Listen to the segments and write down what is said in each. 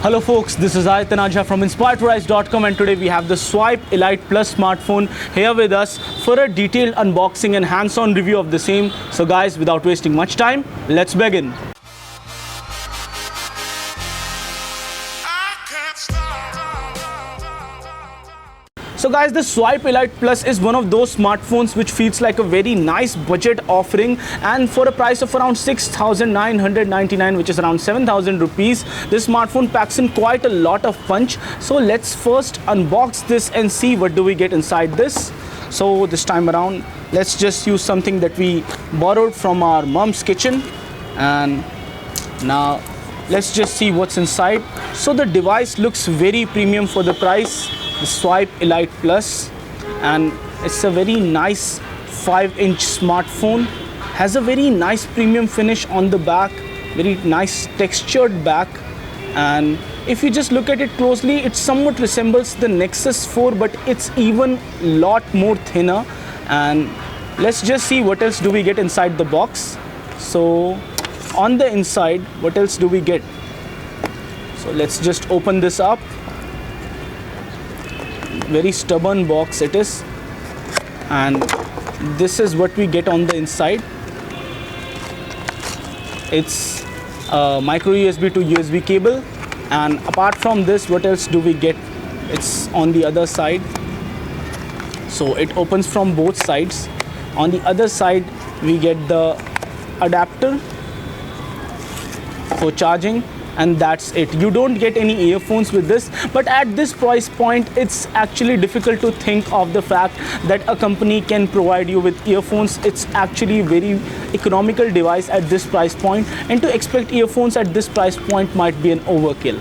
Hello folks, this is Tanaja from inspiredtorise.com, and today we have the Swipe Elite Plus smartphone here with us for a detailed unboxing and hands-on review of the same. So guys, without wasting much time, let's begin. So guys, the Swipe Elite Plus is one of those smartphones which feels like a very nice budget offering, and for a price of around 6,999, which is around 7,000 rupees, this smartphone packs in quite a lot of punch. So let's first unbox this and see what do we get inside this. So this time around, let's just use something that we borrowed from our mom's kitchen, and now let's just see what's inside. So the device looks very premium for the price, the Swipe Elite Plus, and it's a very nice 5-inch smartphone. Has a very nice premium finish on the back, very nice textured back, and if you just look at it closely, it somewhat resembles the Nexus 4, but it's even lot more thinner. And let's just see what else do we get inside the box. So on the inside, what else do we get? So let's just open this up. Very stubborn box it is, and this is what we get on the inside. It's a micro USB to USB cable, and apart from this, what else do we get? It's on the other side, so it opens from both sides. On the other side, we get the adapter for charging, and that's it. You don't get any earphones with this, but at this price point, it's actually difficult to think of the fact that a company can provide you with earphones. It's actually a very economical device at this price point, and to expect earphones at this price point might be an overkill.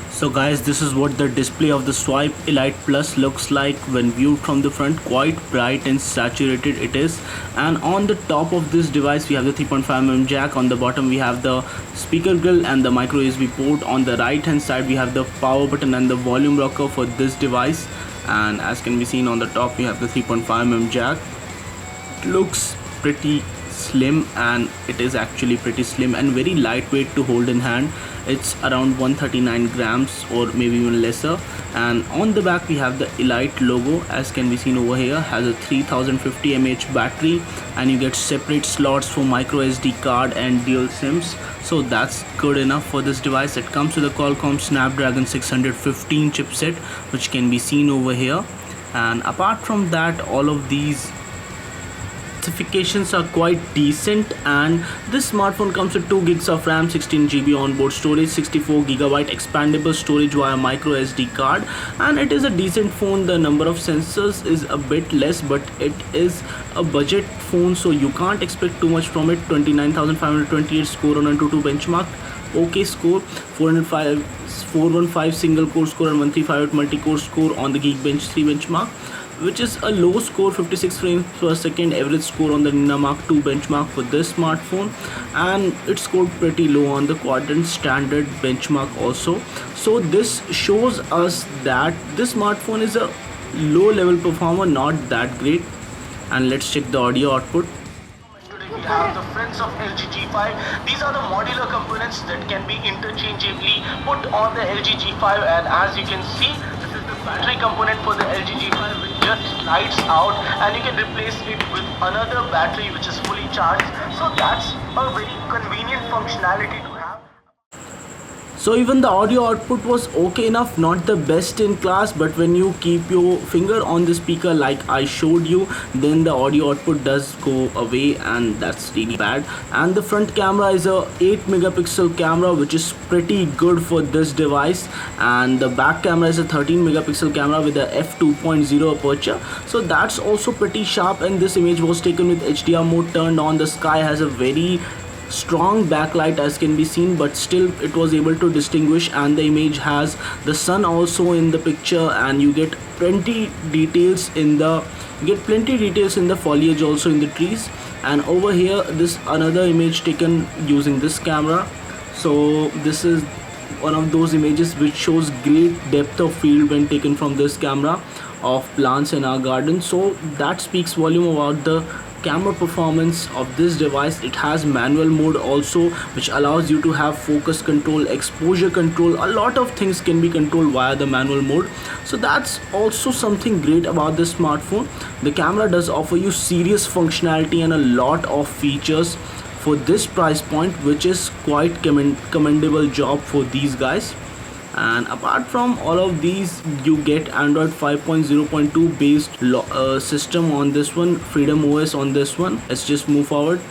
So guys, this is what the display of the Swipe Elite Plus looks like when viewed from the front. Quite bright and saturated it is, and on the top of this device we have the 3.5mm jack. On the bottom we have the speaker grill and the micro USB port. On the right hand side we have the power button and the volume rocker for this device, and as can be seen on the top we have the 3.5mm jack. It looks pretty slim, and it is actually pretty slim and very lightweight to hold in hand. It's around 139 grams or maybe even lesser. And on the back we have the Elite logo, as can be seen over here. Has a 3050 mAh battery, and you get separate slots for micro SD card and dual SIMs, so that's good enough for this device. It comes with a QualComm Snapdragon 615 chipset, which can be seen over here. And apart from that, all of these specifications are quite decent, and this smartphone comes with 2 gigs of RAM, 16 GB onboard storage, 64 GB expandable storage via micro SD card, and it is a decent phone. The number of sensors is a bit less, but it is a budget phone, so you can't expect too much from it. 29,528 score on Antutu benchmark, okay score, 415 single core score and 1358 multi-core score on the Geekbench 3 benchmark, which is a low score, 56 frames per second average score on the Nina Mark 2 benchmark for this smartphone, and it scored pretty low on the Quadrant Standard benchmark also. So this shows us that this smartphone is a low level performer, not that great. And let's check the audio output. We have the friends of LG G5. These are the modular components that can be interchangeably put on the LG G5, and as you can see, this is the battery component for the LG G5, which just slides out, and you can replace it with another battery which is fully charged. So that's a very convenient functionality to have. So even the audio output was okay enough, not the best in class, but when you keep your finger on the speaker like I showed you, then the audio output does go away, and that's really bad. And the front camera is a 8 megapixel camera, which is pretty good for this device, and the back camera is a 13 megapixel camera with a f2.0 aperture, so that's also pretty sharp. And this image was taken with HDR mode turned on. The sky has a very strong backlight, as can be seen, but still it was able to distinguish, and the image has the sun also in the picture, and you get plenty details in the foliage also in the trees. And over here, this another image taken using this camera. So this is one of those images which shows great depth of field when taken from this camera of plants in our garden. So that speaks volume about the camera performance of this device, it has manual mode also, which allows you to have focus control, exposure control. A lot of things can be controlled via the manual mode, so that's also something great about this smartphone. The camera does offer you serious functionality and a lot of features for this price point, which is quite commendable job for these guys. And apart from all of these, you get Android 5.0.2 based system on this one, Freedom OS on this one. Let's just move forward.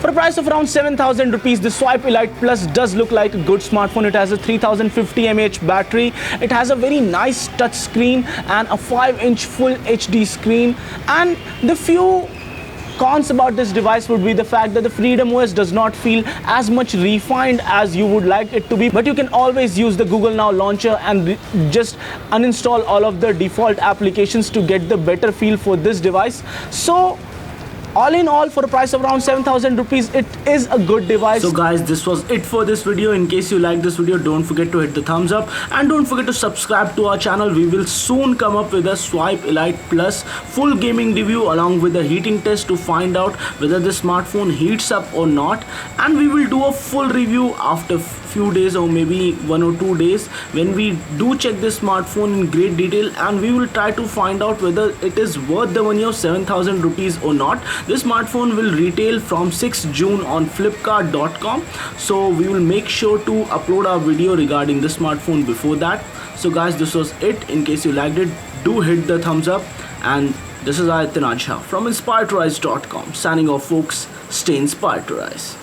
For a price of around 7,000 rupees, the Swipe Elite Plus does look like a good smartphone. It has a 3050 mAh battery. It has a very nice touch screen and a 5-inch full HD screen. And the few cons about this device would be the fact that the Freedom OS does not feel as much refined as you would like it to be, but you can always use the Google Now launcher and just uninstall all of the default applications to get the better feel for this device. So all in all, for a price of around 7,000 rupees, it is a good device. So guys, this was it for this video. In case you like this video, don't forget to hit the thumbs up and don't forget to subscribe to our channel. We will soon come up with a Swipe Elite Plus full gaming review along with a heating test to find out whether the smartphone heats up or not, and we will do a full review after few days or maybe 1 or 2 days when we do check this smartphone in great detail, and we will try to find out whether it is worth the money of 7,000 rupees or not. This smartphone will retail from 6 June on flipkart.com, so we will make sure to upload our video regarding this smartphone before that. So guys, this was it. In case you liked it, do hit the thumbs up, and this is Untitled Chapter from inspiredtorise.com signing off folks. Stay inspired to rise.